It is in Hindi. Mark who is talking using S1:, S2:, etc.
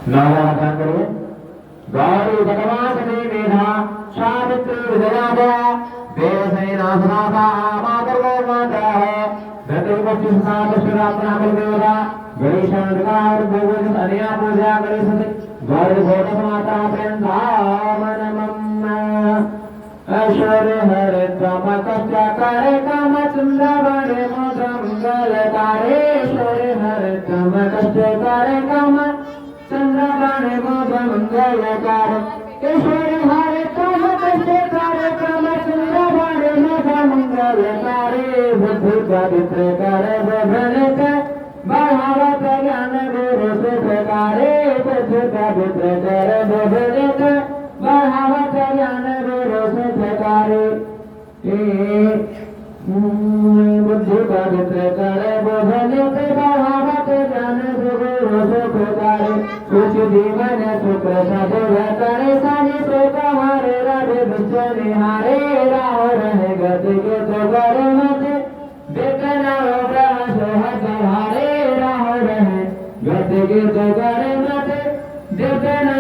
S1: नारायण करिए गौरी भगवान ने मेधा सावित्री विजया देवसेनासनाथा मातर्गो माता गति पक्षी सात शिरात्रा बलदेवता गणेशाधिकार भगवत अनिया पूजा गणेश गौरी भोट माता प्रेंदामनमम् ऐश्वर्य हरे तम कच्चा करे काम चंद्र बड़े मोद मंगल तारे ऐश्वर्य हरे तम कच्चे करे काम चंद्र बड़े मोद मंगल तारे ऐश्वर्य हरे तम कच्चे करे काम चंद्र बड़े मोद मंगल तारे बुद्धि पवित्र करे बभले के बढ़ावत ज्ञान गुरु सुख करे बुद्धि पवित्र करे बभले के बढ़ावत ज्ञान गुरु सुख करे बुद्धि पवित्र करे बभले के बढ़ावत ज्ञान गुरु सुख करे कुछ जीवन सुख सदैव करे सानी सुख हरे रवि बिच निहारे राह रहे गति के तो करे मत देखना ग्रह सोहत हारे राह रहे गति के तो करे मत देखना